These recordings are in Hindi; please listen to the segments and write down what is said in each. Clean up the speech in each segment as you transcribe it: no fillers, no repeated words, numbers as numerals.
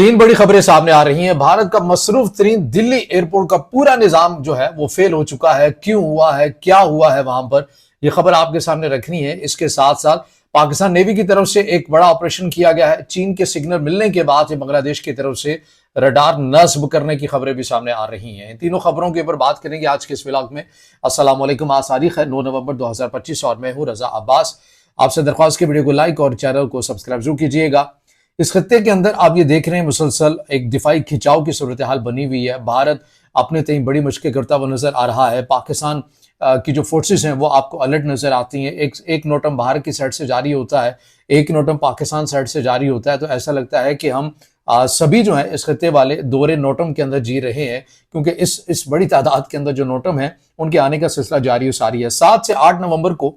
तीन बड़ी खबरें सामने आ रही हैं। भारत का मसरूफ तरीन दिल्ली एयरपोर्ट का पूरा निजाम जो है वो फेल हो चुका है। क्यों हुआ है, क्या हुआ है वहां पर, यह खबर आपके सामने रखनी है। इसके साथ साथ पाकिस्तान नेवी की तरफ से एक बड़ा ऑपरेशन किया गया है। चीन के सिग्नल मिलने के बाद बांग्लादेश की तरफ से रडार नस्ब करने की खबरें भी सामने आ रही हैं। इन तीनों खबरों के ऊपर बात करेंगे आज के इस व्लॉग में। अस्सलाम वालेकुम, आज तारीख है 9 नवंबर 2025 और मैं हूं रजा अब्बास। आपसे दरख्वास्त की वीडियो को लाइक और चैनल को सब्सक्राइब जरूर कीजिएगा। इस खत्ते के अंदर आप ये देख रहे हैं मुसलसल एक दिफाई खिंचाव की सूरत हाल बनी हुई है। भारत अपने तय बड़ी मुश्किल करता हुआ नजर आ रहा है। पाकिस्तान की जो फोर्सेस हैं वो आपको अलर्ट नजर आती हैं। एक नोटम भारत की साइड से जारी होता है, एक नोटम पाकिस्तान साइड से जारी होता है, तो ऐसा लगता है कि हम सभी जो है इस खत्ते वाले दोहरे नोटम के अंदर जी रहे हैं, क्योंकि इस बड़ी तादाद के अंदर जो नोटम है उनके आने का सिलसिला जारी हो सारी है। 7 से 8 नवंबर को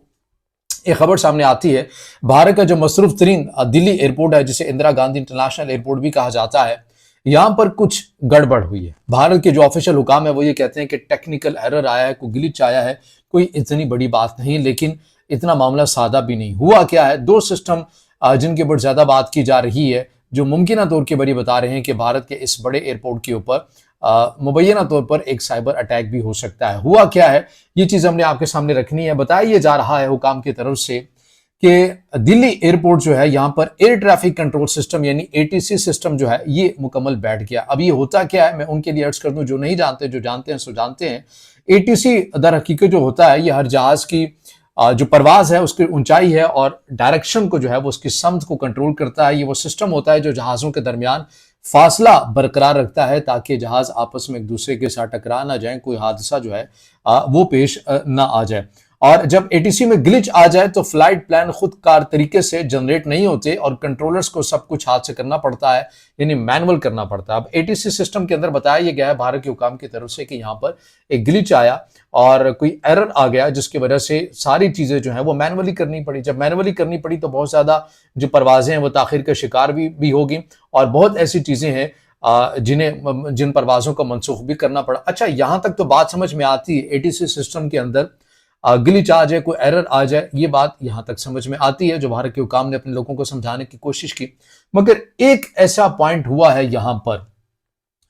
एक खबर सामने आती है। भारत का जो मसरूफ तरीन दिल्ली एयरपोर्ट है, जिसे इंदिरा गांधी इंटरनेशनल एयरपोर्ट भी कहा जाता है, यहां पर कुछ गड़बड़ हुई है। भारत के जो ऑफिशियल हुकाम है वो ये कहते हैं कि टेक्निकल एरर आया है, कोई ग्लिच आया है, कोई इतनी बड़ी बात नहीं, लेकिन इतना मामला सादा भी नहीं। हुआ क्या है, दो सिस्टम जिनके ऊपर ज्यादा बात की जा रही है, जो मुमकिन तौर के बड़ी बता रहे हैं कि भारत के इस बड़े एयरपोर्ट के ऊपर मुबैना तौर पर एक साइबर अटैक भी हो सकता है। हुआ क्या है, ये चीज हमने आपके सामने रखनी है। बताया ये जा रहा है हुकाम की तरफ से कि दिल्ली एयरपोर्ट जो है, यहां पर एयर ट्रैफिक कंट्रोल सिस्टम यानी एटीसी सिस्टम जो है ये मुकम्मल बैठ गया। अब ये होता क्या है, मैं उनके लिए अर्ज कर दूं जो नहीं जानते, जो जानते हैं सो जानते हैं। एटीसी दर हकीकत जो होता है, ये हर जहाज की जो परवाज है उसकी ऊंचाई है और डायरेक्शन को जो है वो उसकी समत को कंट्रोल करता है। ये वो सिस्टम होता है जो जहाजों के दरमियान फासला बरकरार रखता है, ताकि जहाज आपस में एक दूसरे के साथ टकरा ना जाए, कोई हादसा जो है वो पेश ना आ जाए। और जब एटीसी में ग्लिच आ जाए तो फ्लाइट प्लान खुद कार तरीके से जनरेट नहीं होते और कंट्रोलर्स को सब कुछ हाथ से करना पड़ता है, यानी मैनुअल करना पड़ता है। अब एटीसी सिस्टम के अंदर बताया गया है भारत के हुकाम की तरफ से कि यहाँ पर एक ग्लिच आया और कोई एरर आ गया, जिसकी वजह से सारी चीजें जो है वो मैनुअली करनी पड़ी। जब मैनुअली करनी पड़ी तो बहुत ज्यादा जो परवाजें हैं वो ताखिर का शिकार भी होगी और बहुत ऐसी चीजें हैं जिन परवाजों को मनसूख भी करना पड़ा। अच्छा, यहां तक तो बात समझ में आती है, एटीसी सिस्टम के अंदर ग्लिच आ जाए, कोई एरर आ जाए, ये बात यहां तक समझ में आती है, जो भारत के हुकाम ने अपने लोगों को समझाने की कोशिश की। मगर एक ऐसा पॉइंट हुआ है यहां पर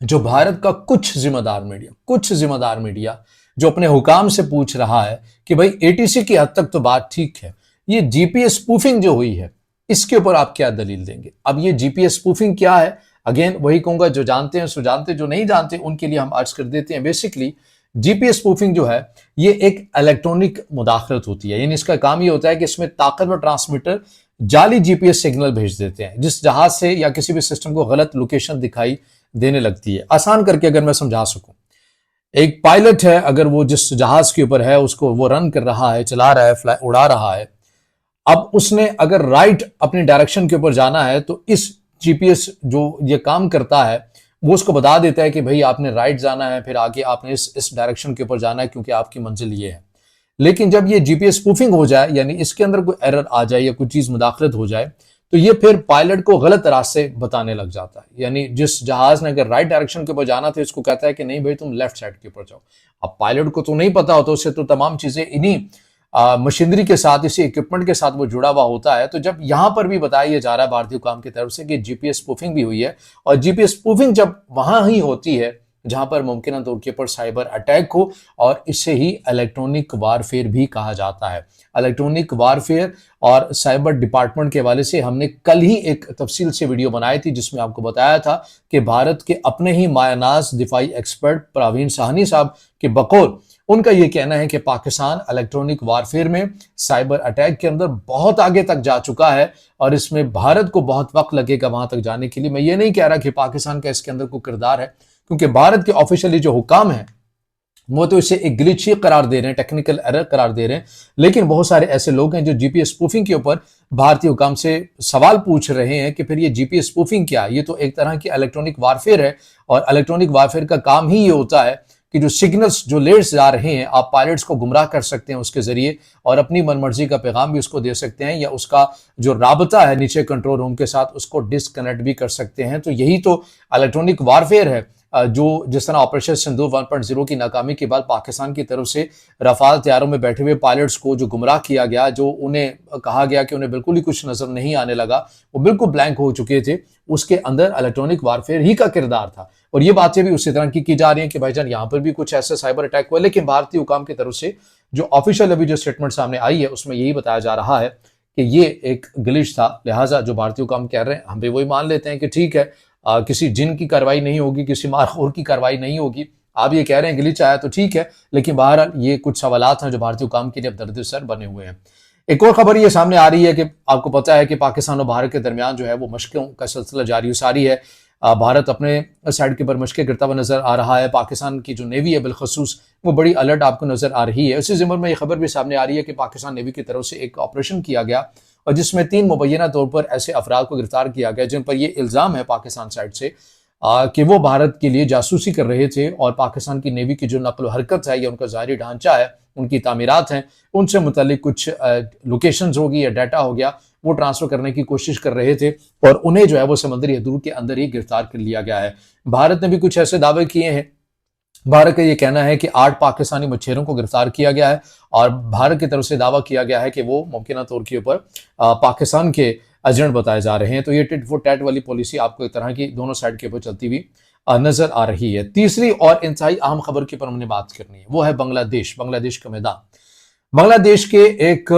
जो भारत का कुछ जिम्मेदार मीडिया जो अपने हुकाम से पूछ रहा है कि भाई एटीसी की हद तक तो बात ठीक है, ये जीपीएस स्पूफिंग जो हुई है इसके ऊपर आप क्या दलील देंगे। अब ये जीपीएस स्पूफिंग क्या है, अगेन वही कहूंगा, जो जानते हैं सो जानते, जो नहीं जानते उनके लिए हम अर्ज कर देते हैं। बेसिकली जीपीएस स्पूफिंग जो है ये एक इलेक्ट्रॉनिक मुदाखलत होती है, यानी इसका काम ये होता है कि इसमें ताकतवर ट्रांसमीटर जाली जीपीएस सिग्नल भेज देते हैं, जिस जहाज से या किसी भी सिस्टम को गलत लोकेशन दिखाई देने लगती है। आसान करके अगर मैं समझा सकूं, एक पायलट है, अगर वो जिस जहाज के ऊपर है उसको वो रन कर रहा है, चला रहा है, उड़ा रहा है, अब उसने अगर राइट अपनी डायरेक्शन के ऊपर जाना है तो इस जीपीएस जो ये काम करता है वो उसको बता देता है कि भाई आपने राइट जाना है, फिर आगे आपने इस डायरेक्शन के ऊपर जाना है क्योंकि आपकी मंजिल ये है। लेकिन जब ये जीपीएस स्पूफिंग हो जाए, यानी इसके अंदर कोई एरर आ जाए या कोई चीज मुदाखलत हो जाए, तो ये फिर पायलट को गलत रास्ते बताने लग जाता है। यानी जिस जहाज ने अगर राइट डायरेक्शन के ऊपर जाना था, इसको कहता है कि नहीं भाई तुम लेफ्ट साइड के ऊपर जाओ। अब पायलट को तो नहीं पता होता, उससे तो तमाम चीजें इन्हीं मशीनरी के साथ, इसी इक्विपमेंट के साथ वो जुड़ा हुआ होता है। तो जब यहां पर भी बताया जा रहा है भारतीय हुकाम की तरफ से कि जीपीएस स्पूफिंग भी हुई है, और जीपीएस स्पूफिंग जब वहां ही होती है जहां पर मुमकिन तौर के ऊपर साइबर अटैक हो, और इसे ही इलेक्ट्रॉनिक वारफेयर भी कहा जाता है। इलेक्ट्रॉनिक वारफेयर और साइबर डिपार्टमेंट के हवाले से हमने कल ही एक तफसील से वीडियो बनाई थी, जिसमें आपको बताया था कि भारत के अपने ही मायानाज दिफाई एक्सपर्ट प्रवीण साहनी साहब के बकौल उनका यह कहना है कि पाकिस्तान इलेक्ट्रॉनिक वारफेयर में, साइबर अटैक के अंदर बहुत आगे तक जा चुका है और इसमें भारत को बहुत वक्त लगेगा वहां तक जाने के लिए। मैं ये नहीं कह रहा कि पाकिस्तान का इसके अंदर कोई किरदार है, क्योंकि भारत के ऑफिशियली जो हुकाम है वो तो इसे एक ग्लिच ही करार दे रहे हैं, टेक्निकल एरर करार दे रहे हैं। लेकिन बहुत सारे ऐसे लोग हैं जो जीपीएस स्पूफिंग के ऊपर भारतीय हुकाम से सवाल पूछ रहे हैं कि फिर ये जीपीएस स्पूफिंग क्या है। ये तो एक तरह की इलेक्ट्रॉनिक वारफेयर है, और इलेक्ट्रॉनिक वारफेयर का काम ही ये होता है कि जो सिग्नल्स जो लेट्स जा रहे हैं, आप पायलट्स को गुमराह कर सकते हैं उसके जरिए, और अपनी मनमर्जी का पैगाम भी उसको दे सकते हैं, या उसका जो राबता है नीचे कंट्रोल रूम के साथ उसको डिस्कनेक्ट भी कर सकते हैं। तो यही तो इलेक्ट्रॉनिक वारफेयर है। जो जिस तरह ऑपरेशन सिंदूर 1.0 की नाकामी के बाद पाकिस्तान की तरफ से रफाल तैयारों में बैठे हुए पायलट्स को जो गुमराह किया गया, जो उन्हें कहा गया कि उन्हें बिल्कुल ही कुछ नजर नहीं आने लगा, वो बिल्कुल ब्लैंक हो चुके थे, उसके अंदर इलेक्ट्रॉनिक वारफेयर ही का किरदार था। और ये बातें भी उसी तरह की जा रही हैं कि भाईजान यहाँ पर भी कुछ ऐसा साइबर अटैक हुआ, लेकिन भारतीय हुकाम की तरफ से जो ऑफिशियल अभी जो स्टेटमेंट सामने आई है उसमें यही बताया जा रहा है कि ये एक ग्लिच था, लिहाजा जो भारतीय हुकाम कह रहे हैं हम भी वही मान लेते हैं कि ठीक है, किसी जिन की कार्रवाई नहीं होगी, किसी मारखोर की कार्रवाई नहीं होगी। आप ये कह रहे हैं ग्लिच आया तो ठीक है, लेकिन बहरहाल ये कुछ सवालात हैं जो भारतीय हुकाम के लिए अब दर्द-ए-सर बने हुए हैं। एक और खबर ये सामने आ रही है कि आपको पता है कि पाकिस्तान और भारत के दरमियान जो है वो मशकों का सिलसिला जारी है। भारत अपने साइड के ऊपर मशकें करता हुआ नजर आ रहा है। पाकिस्तान की जो नेवी है बिलखसूस वो बड़ी अलर्ट आपको नजर आ रही है। इसी ज़िम्न में ये खबर भी सामने आ रही है कि पाकिस्तान नेवी की तरफ से एक ऑपरेशन किया गया और जिसमें 3 मुबैना तौर पर ऐसे अफराद को गिरफ्तार किया गया जिन पर यह इल्ज़ाम है पाकिस्तान साइड से कि वो भारत के लिए जासूसी कर रहे थे और पाकिस्तान की नेवी की जो नकल हरकत है या उनका ज़ाहिरी ढांचा है, उनकी तामीरात हैं, उनसे मुतल्लिक कुछ लोकेशंस होगी या डाटा हो गया, वो ट्रांसफर करने की कोशिश कर रहे थे और उन्हें जो है वो समुद्री हदूद के अंदर ही गिरफ्तार कर लिया गया है। भारत ने भी कुछ ऐसे दावे किए हैं। भारत का ये कहना है कि 8 पाकिस्तानी मच्छेरों को गिरफ्तार किया गया है और भारत की तरफ से दावा किया गया है कि वो मुमकिन तौर के ऊपर पाकिस्तान के एजेंट बताए जा रहे हैं। तो ये टिट फॉर टैट वाली पॉलिसी आपको एक तरह की दोनों साइड के ऊपर चलती हुई नजर आ रही है। तीसरी और इंतहाई अहम खबर के ऊपर हमने बात करनी है, वो है बांग्लादेश का मैदान। बांग्लादेश के एक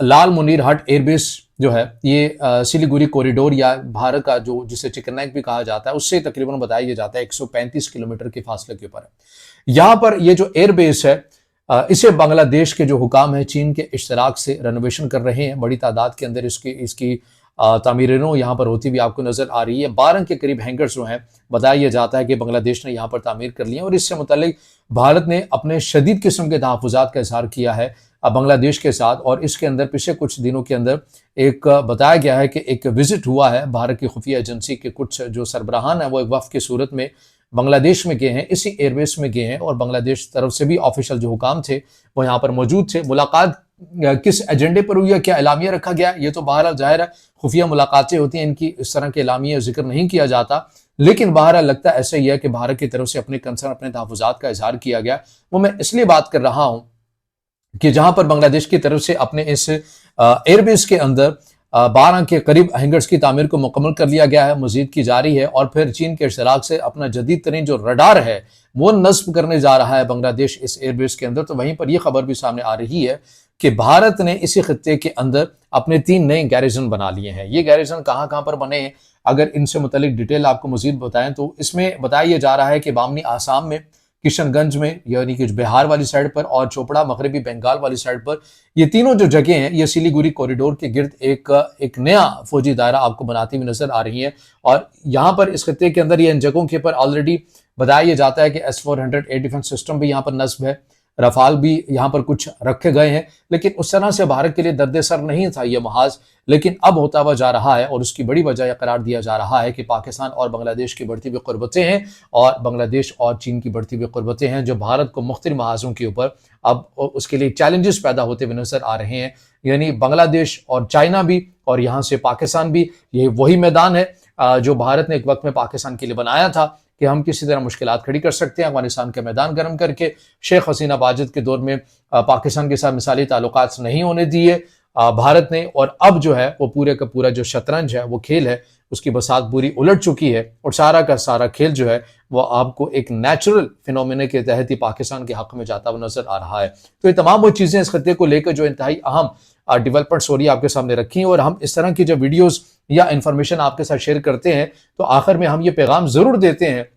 लाल मुनीर हट एयरबेस जो है ये सिलीगुड़ी कॉरिडोर या भारत का जो जिसे चिकन नेक भी कहा जाता है उससे तकरीबन बताया जाता है 135 किलोमीटर के फासले के ऊपर है। यहाँ पर ये जो एयरबेस है इसे बांग्लादेश के जो हुकाम है चीन के इश्तराक से रेनोवेशन कर रहे हैं। बड़ी तादाद के अंदर इसकी तामीरें यहाँ पर होती हुई आपको नजर आ रही है। 12 के करीब हैंगर्स जो हैं बताया जाता है कि बांग्लादेश ने यहाँ पर तामीर कर लिया और इससे मुतल्लिक भारत ने अपने शदीद किस्म के तहफ़्फ़ुज़ात का इज़हार किया है बांग्लादेश के साथ। और इसके अंदर पिछले कुछ दिनों के अंदर एक बताया गया है कि एक विजिट हुआ है, भारत की खुफिया एजेंसी के कुछ जो सरबराहान है वो एक वफ़द की सूरत में बांग्लादेश में गए हैं, इसी एयरबेस में गए हैं और बांग्लादेश तरफ से भी ऑफिशियल जो हुकाम थे वो यहाँ पर मौजूद थे। मुलाकात किस एजेंडे पर हुई है, क्या एलामिया रखा गया, ये तो बहरहाल जाहिर है खुफिया मुलाकातें होती हैं, इनकी इस तरह के एलामिया जिक्र नहीं किया जाता, लेकिन बहरहाल लगता ऐसा ही है कि भारत की तरफ से अपने कंसर्न अपने तहफ़्फ़ुज़ात का इज़हार किया गया। वो मैं इसलिए बात कर रहा हूँ कि जहां पर बांग्लादेश की तरफ से अपने इस एयरबेस के अंदर 12 के करीब हैंगर्स की तामीर को मुकम्मल कर लिया गया है, मजीद की जारी है और फिर चीन के इश्तराक से अपना जदीद तरीन जो रडार है वो नस्ब करने जा रहा है बांग्लादेश इस एयरबेस के अंदर। तो वहीं पर यह खबर भी सामने आ रही है कि भारत ने इसी खत्ते के अंदर अपने 3 नए गैरिजन बना लिए हैं। ये गैरिजन कहाँ कहाँ पर बने हैं, अगर इनसे मुतल्लिक डिटेल आपको मजीद बताएं तो इसमें बताया जा रहा है कि बामनी आसाम में, किशनगंज में यानी कि बिहार वाली साइड पर और चोपड़ा मगरबी बंगाल वाली साइड पर, ये तीनों जो जगह हैं ये सिलीगुड़ी कॉरिडोर के गिर्द एक नया फौजी दायरा आपको बनाती हुई नजर आ रही है। और यहाँ पर इस खत्ते के अंदर ये इन जगहों के ऊपर ऑलरेडी बताया जाता है कि S-400 एयर डिफेंस सिस्टम भी यहाँ पर नस्ब है, रफाल भी यहाँ पर कुछ रखे गए हैं, लेकिन उस तरह से भारत के लिए दर्द-ए-सर नहीं था यह महाज, लेकिन अब होता हुआ जा रहा है और उसकी बड़ी वजह यह करार दिया जा रहा है कि पाकिस्तान और बांग्लादेश की बढ़ती हुई क़ुर्बतें हैं और बांग्लादेश और चीन की बढ़ती हुई क़ुर्बतें हैं जो भारत को मुख्तलिफ महाजों के ऊपर अब उसके लिए चैलेंजेस पैदा होते हुए नजर आ रहे हैं। यानी बांग्लादेश और चाइना भी और यहाँ से पाकिस्तान भी, ये वही मैदान है जो भारत ने एक वक्त में पाकिस्तान के लिए बनाया था कि हम किसी तरह मुश्किलात खड़ी कर सकते हैं अफगानिस्तान के मैदान गर्म करके। शेख हसीना वाजिद के दौर में पाकिस्तान के साथ मिसाली ताल्लुकात नहीं होने दिए भारत ने, और अब जो है वो पूरे का पूरा जो शतरंज है वो खेल है उसकी बसात पूरी उलट चुकी है और सारा का सारा खेल जो है वो आपको एक नेचुरल फिनोमिना के तहत ही पाकिस्तान के हक में जाता हुआ नजर आ रहा है। तो ये तमाम वो चीज़ें इस खत्ते को लेकर जो इंतहाई अहम डेवलपमेंट स्टोरी आपके सामने रखी हैं और हम इस तरह की जब वीडियोस या इंफॉर्मेशन आपके साथ शेयर करते हैं तो आखिर में हम ये पैगाम जरूर देते हैं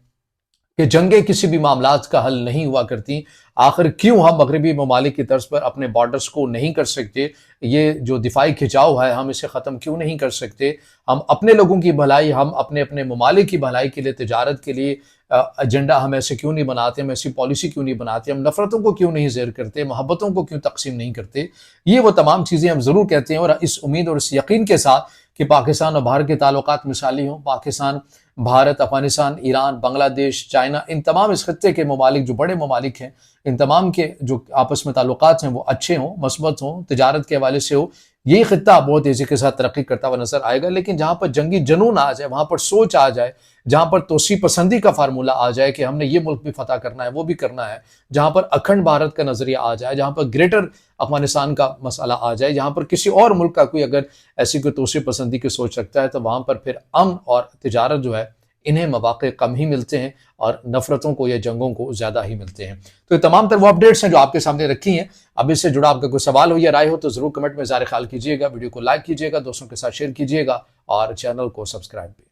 कि जंगें किसी भी मामलात का हल नहीं हुआ करती। आखिर क्यों हम मगरबी ममालिक की तर्ज पर अपने बॉर्डर्स को नहीं कर सकते, ये जो दिफाई खिंचाव है हम इसे ख़त्म क्यों नहीं कर सकते, हम अपने लोगों की भलाई, हम अपने अपने ममालिक की भलाई के लिए, तिजारत के लिए एजेंडा हम ऐसे क्यों नहीं बनाते, हम ऐसी पॉलिसी क्यों नहीं बनाते, हम नफरतों को क्यों नहीं ज़ेर करते, मोहब्बतों को क्यों तकसीम नहीं करते। ये वो तमाम चीज़ें हम ज़रूर कहते हैं और इस उम्मीद और इस यकीन के साथ कि पाकिस्तान और भारत के ताल्लुकात मिसाली हों, पाकिस्तान, भारत, अफगानिस्तान, ईरान, बांग्लादेश, चाइना, इन तमाम इस खत्ते के ममालिक जो बड़े ममालिक हैं, इन तमाम के जो आपस में ताल्लुकात हैं वो अच्छे हों, मस्बत हों, तिजारत के हवाले से हो। यही खत्ता बहुत तेज़ी के साथ तरक्की करता हुआ नजर आएगा। लेकिन जहाँ पर जंगी जनून आ जाए, वहाँ पर सोच आ जाए, जहां पर तोसी पसंदी का फार्मूला आ जाए कि हमने ये मुल्क भी फतह करना है, वो भी करना है, जहां पर अखंड भारत का नजरिया आ जाए, जहां पर ग्रेटर अफगानिस्तान का मसला आ जाए, जहां पर किसी और मुल्क का कोई अगर ऐसी कोई तोसी पसंदी की सोच रखता है, तो वहां पर फिर अमन और तिजारत जो है इन्हें मौके कम ही मिलते हैं और नफरतों को या जंगों को ज्यादा ही मिलते हैं। तो ये तमाम तर वो अपडेट्स हैं जो आपके सामने रखी हैं। अब इससे जुड़ा आपका कोई सवाल हो या राय हो तो जरूर कमेंट में ज़ाहिर ख्याल कीजिएगा, वीडियो को लाइक कीजिएगा, दोस्तों के साथ शेयर कीजिएगा और चैनल को सब्सक्राइब भी।